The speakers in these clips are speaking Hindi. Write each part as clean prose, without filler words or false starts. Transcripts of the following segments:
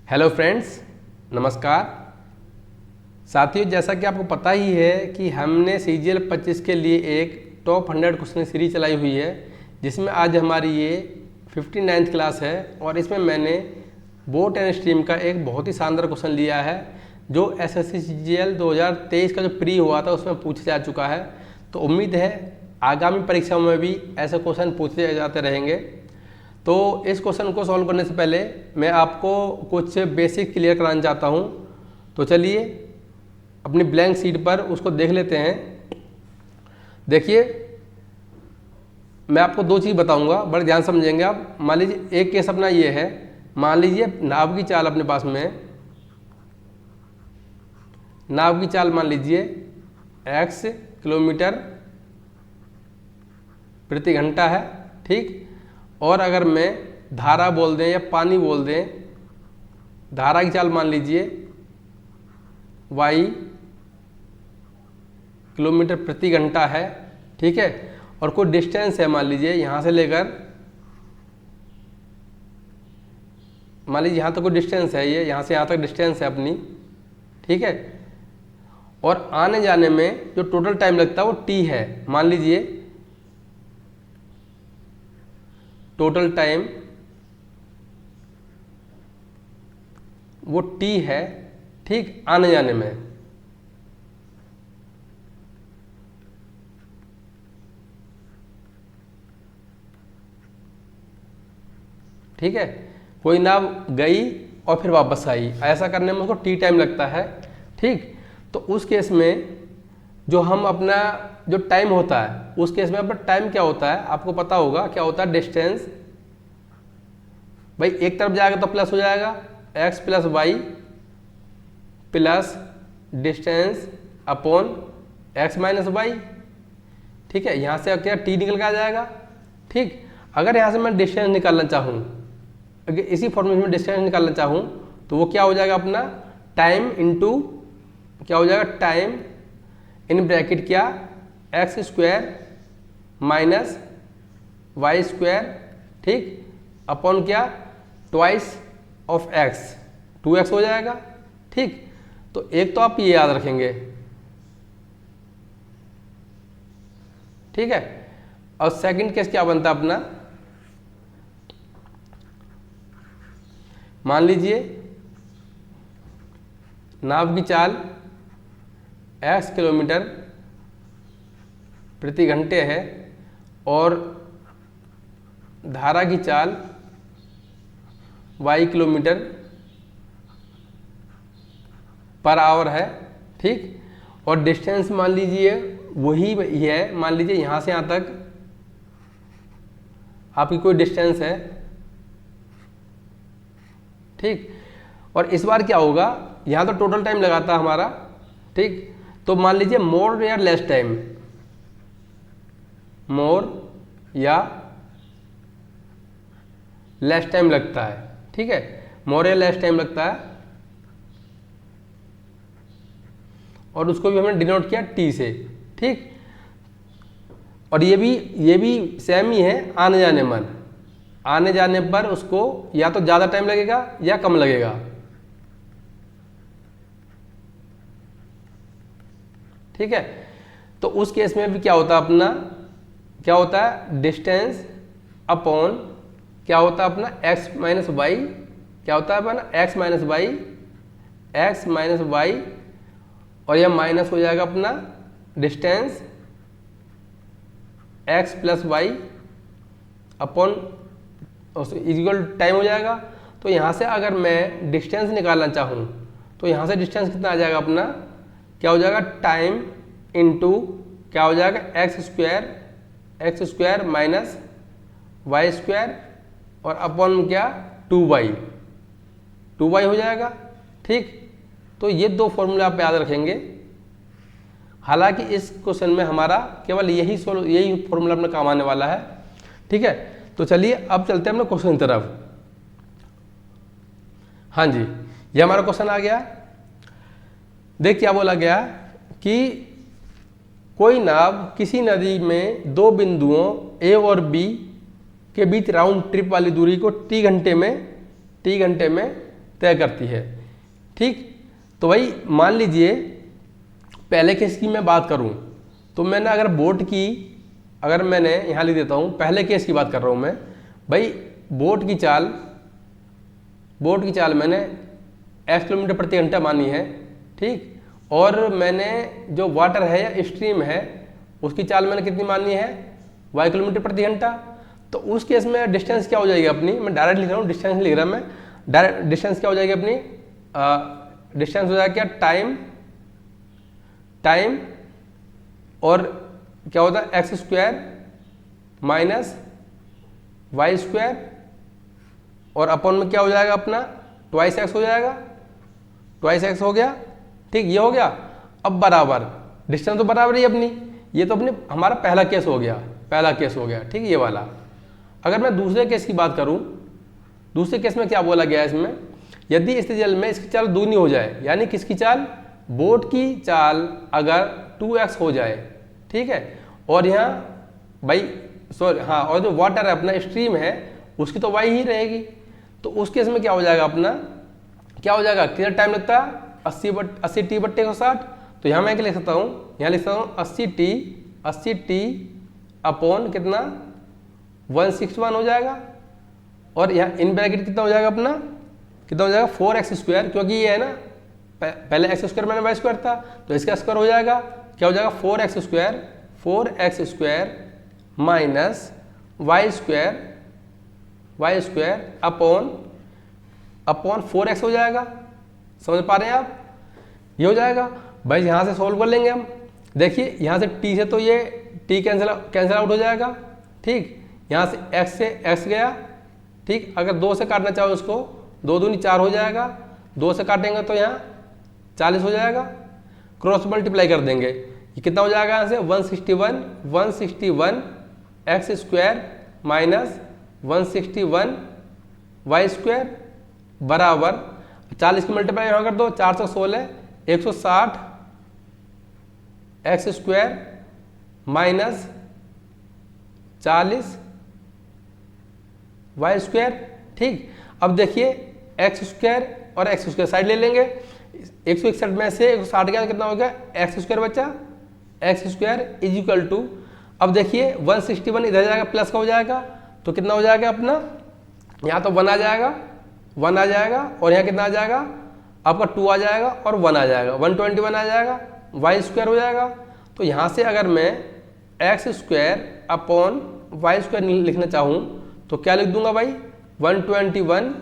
हेलो फ्रेंड्स, नमस्कार साथियों। जैसा कि आपको पता ही है कि हमने CGL 25 के लिए एक टॉप 100 क्वेश्चन सीरीज चलाई हुई है, जिसमें आज हमारी ये 59th क्लास है। और इसमें मैंने बोट एंड स्ट्रीम का एक बहुत ही शानदार क्वेश्चन लिया है, जो SSC CGL 2023 का जो प्री हुआ था उसमें पूछा जा चुका है। तो उम्मीद है आगामी परीक्षाओं में भी ऐसे क्वेश्चन पूछे जाते रहेंगे। तो इस क्वेश्चन को सॉल्व करने से पहले मैं आपको कुछ बेसिक क्लियर कराना चाहता हूँ। तो चलिए अपनी ब्लैंक शीट पर उसको देख लेते हैं। देखिए, मैं आपको दो चीज़ बताऊंगा, बड़े ध्यान समझेंगे आप। मान लीजिए एक केस अपना ये है, मान लीजिए नाव की चाल अपने पास में है। नाव की चाल मान लीजिए x किलोमीटर प्रति घंटा है, ठीक। और अगर मैं धारा बोल दें या पानी बोल दें, धारा की चाल मान लीजिए y किलोमीटर प्रति घंटा है, ठीक है। और कोई डिस्टेंस है, मान लीजिए यहाँ से लेकर, मान लीजिए यहाँ तक कोई डिस्टेंस है, ये यहाँ से यहाँ तक डिस्टेंस है अपनी, ठीक है। और आने जाने में जो टोटल टाइम लगता है वो t है। मान लीजिए टोटल टाइम वो t है, ठीक, आने जाने में। ठीक है, कोई नाव गई और फिर वापस आई, ऐसा करने में उसको t टाइम लगता है, ठीक। तो उस केस में जो हम अपना जो टाइम होता है, उस केस में अपना टाइम क्या होता है आपको पता होगा, क्या होता है डिस्टेंस। भाई एक तरफ जाएगा तो प्लस हो जाएगा x plus Y plus distance upon x minus Y, ठीक है। यहाँ से क्या t निकल के आ जाएगा, ठीक। अगर यहाँ से मैं डिस्टेंस निकालना चाहूँ, अगर इसी फॉर्मूले में डिस्टेंस निकालना चाहूँ, तो वो क्या हो जाएगा अपना टाइम इंटू क्या हो जाएगा, टाइम इन ब्रैकेट क्या X square minus Y square, ठीक, अपॉन क्या ट्वाइस ऑफ एक्स, 2x हो जाएगा, ठीक। तो एक तो आप ये याद रखेंगे, ठीक है। और सेकंड केस क्या बनता है अपना, मान लीजिए नाव की चाल x किलोमीटर प्रति घंटे है और धारा की चाल y किलोमीटर पर आवर है, ठीक। और डिस्टेंस मान लीजिए वही है, मान लीजिए यहाँ से यहाँ तक आपकी कोई डिस्टेंस है, ठीक। और इस बार क्या होगा, यहाँ तो टोटल टाइम लगाता है हमारा, ठीक। तो मान लीजिए मोर या लेस टाइम, मोर या लेस टाइम लगता है, ठीक है। मोर या लेस टाइम लगता है और उसको भी हमने डिनोट किया t से, ठीक। और ये भी सेम ही है आने जाने में। आने जाने पर उसको या तो ज़्यादा टाइम लगेगा या कम लगेगा, ठीक है। तो उस केस में भी क्या होता है अपना, क्या होता है डिस्टेंस अपॉन क्या होता है अपना x माइनस वाई, क्या होता है अपना x minus Y, X minus Y, और यह माइनस हो जाएगा अपना distance x plus Y upon equal time हो जाएगा। तो यहाँ से अगर मैं डिस्टेंस निकालना चाहूँ, तो यहाँ से डिस्टेंस कितना आ जाएगा अपना, क्या हो जाएगा टाइम इनटू क्या हो जाएगा X square minus Y square और अपॉन क्या 2y हो जाएगा, ठीक। तो ये दो फॉर्मूले आप याद रखेंगे। हालांकि इस क्वेश्चन में हमारा केवल यही फॉर्मूला अपना काम आने वाला है, ठीक है। तो चलिए अब चलते हैं अपने क्वेश्चन की तरफ। हाँ जी, ये हमारा क्वेश्चन आ गया। देख क्या बोला गया कि कोई नाव किसी नदी में दो बिंदुओं A और B के बीच राउंड ट्रिप वाली दूरी को t घंटे में तय करती है। ठीक, तो भाई मान लीजिए पहले केस की मैं बात करूं तो मैंने अगर बोट की, अगर मैंने यहाँ लिख देता हूँ, पहले केस की बात कर रहा हूँ मैं भाई, बोट की चाल मैंने x किलोमीटर प्रति घंटा मानी है। ठीक, और मैंने जो वाटर है या स्ट्रीम है उसकी चाल मैंने कितनी मानी है, y किलोमीटर प्रति घंटा। तो उस केस में डिस्टेंस क्या हो जाएगी अपनी, मैं डायरेक्ट लिख रहा हूँ, डिस्टेंस लिख रहा मैं, डायरेक्ट डिस्टेंस क्या हो जाएगी अपनी, डिस्टेंस हो जाएगा क्या, टाइम और क्या होता है X square minus Y square और अपॉन में क्या हो जाएगा अपना ट्वाइस एक्स हो जाएगा, ट्वाइस एक्स हो गया। ठीक, ये हो गया। अब बराबर डिस्टेंस तो बराबर ही अपनी, ये तो अपने हमारा पहला केस हो गया, ठीक है ये वाला। अगर मैं दूसरे केस की बात करूं, दूसरे केस में क्या बोला गया है इसमें, यदि इस जल में इसकी चाल दुगनी हो जाए, यानी किसकी चाल, बोट की चाल अगर 2x हो जाए, ठीक है, और यहाँ भाई सॉरी हाँ, और जो वाटर है अपना स्ट्रीम है उसकी तो y ही रहेगी। तो उस केस में क्या हो जाएगा अपना, क्या हो जाएगा, कितना टाइम लगता है 80t/160। तो यहाँ मैं क्या लिख सकता हूँ, यहाँ लिख सकता हूँ 80t अपॉन कितना 161 हो जाएगा, और यहाँ इन ब्रैकेट कितना हो जाएगा अपना, कितना हो जाएगा 4x², क्योंकि ये है ना पहले x² मैंने y² था तो इसका स्क्वायर हो जाएगा, क्या हो जाएगा 4x² minus y² upon 4x हो जाएगा। समझ पा रहे हैं आप, ये हो जाएगा भाई। यहाँ से सॉल्व कर लेंगे हम, देखिए यहाँ से t से तो ये t कैंसिल आउट हो जाएगा। ठीक, यहाँ से x गया। ठीक, अगर 2 से काटना चाहो उसको, 2 दूनी 4 हो जाएगा, 2 से काटेंगे तो यहाँ 40 हो जाएगा, क्रॉस मल्टीप्लाई कर देंगे, ये कितना हो जाएगा यहाँ से 161 x² माइनस 161 y² बराबर 40 की मल्टीप्लाई यहाँ कर दो, 416 160 x² माइनस 40 y²। ठीक, अब देखिए x² और x² साइड ले लेंगे, 161 में से 160 गया कितना हो गया, x² बचा, x² इज इक्वल टू, अब देखिए 161 इधर जाएगा प्लस का हो जाएगा तो कितना हो जाएगा अपना, यहाँ तो 1 आ जाएगा और यहाँ कितना आ जाएगा आपका 2 आ जाएगा और 1 आ जाएगा, 121 आ जाएगा, y² हो जाएगा। तो यहाँ से अगर मैं x² अपॉन y² लिखना चाहूँ तो क्या लिख दूंगा भाई, 121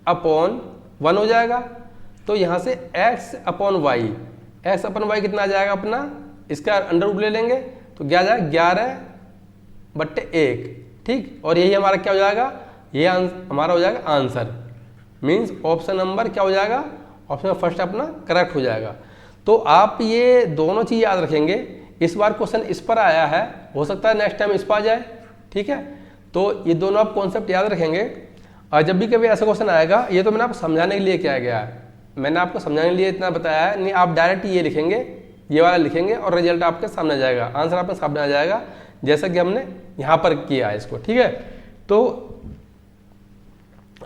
अपॉन 1 हो जाएगा। तो यहाँ से x अपॉन y कितना आ जाएगा अपना, इसका अंडर रूट ले लेंगे तो क्या आ जाएगा 11/1। ठीक, और यही हमारा क्या हो जाएगा, ये हमारा हो जाएगा आंसर, मीन्स ऑप्शन नंबर क्या हो जाएगा, ऑप्शन फर्स्ट अपना करेक्ट हो जाएगा। तो आप ये दोनों चीज़ याद रखेंगे, इस बार क्वेश्चन इस पर आया है, हो सकता है नेक्स्ट टाइम इस पर आ जाए। ठीक है, तो ये दोनों आप कॉन्सेप्ट याद रखेंगे, और जब भी कभी ऐसा क्वेश्चन आएगा, ये तो मैंने आपको समझाने के लिए क्या गया है, मैंने आपको समझाने के लिए इतना बताया है, नहीं आप डायरेक्ट ये लिखेंगे, ये वाला लिखेंगे और रिजल्ट आपके सामने आ जाएगा, आंसर आपके सामने आ जाएगा, जैसा कि हमने यहाँ पर किया है इसको। ठीक है, तो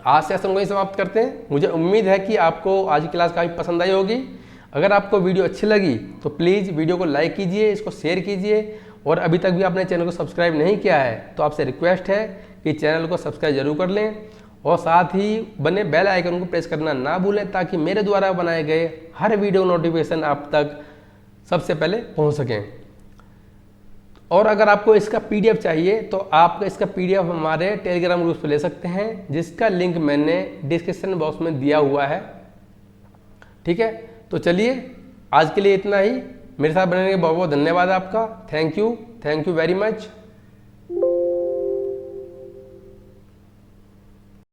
आज सेशन को ही समाप्त करते हैं। मुझे उम्मीद है कि आपको आज की क्लास काफ़ी पसंद आई होगी। अगर आपको वीडियो अच्छी लगी तो प्लीज़ वीडियो को लाइक कीजिए, इसको शेयर कीजिए, और अभी तक भी आपने चैनल को सब्सक्राइब नहीं किया है तो आपसे रिक्वेस्ट है कि चैनल को सब्सक्राइब जरूर कर लें, और साथ ही बने बेल आइकन को प्रेस करना ना भूलें, ताकि मेरे द्वारा बनाए गए हर वीडियो नोटिफिकेशन आप तक सबसे पहले पहुंच सकें। और अगर आपको इसका PDF चाहिए तो आप इसका PDF हमारे टेलीग्राम ग्रुप पे ले सकते हैं, जिसका लिंक मैंने डिस्क्रिप्शन बॉक्स में दिया हुआ है। ठीक है, तो चलिए आज के लिए इतना ही। मेरे साथ बनने के लिए बहुत बहुत धन्यवाद आपका। Thank you very much.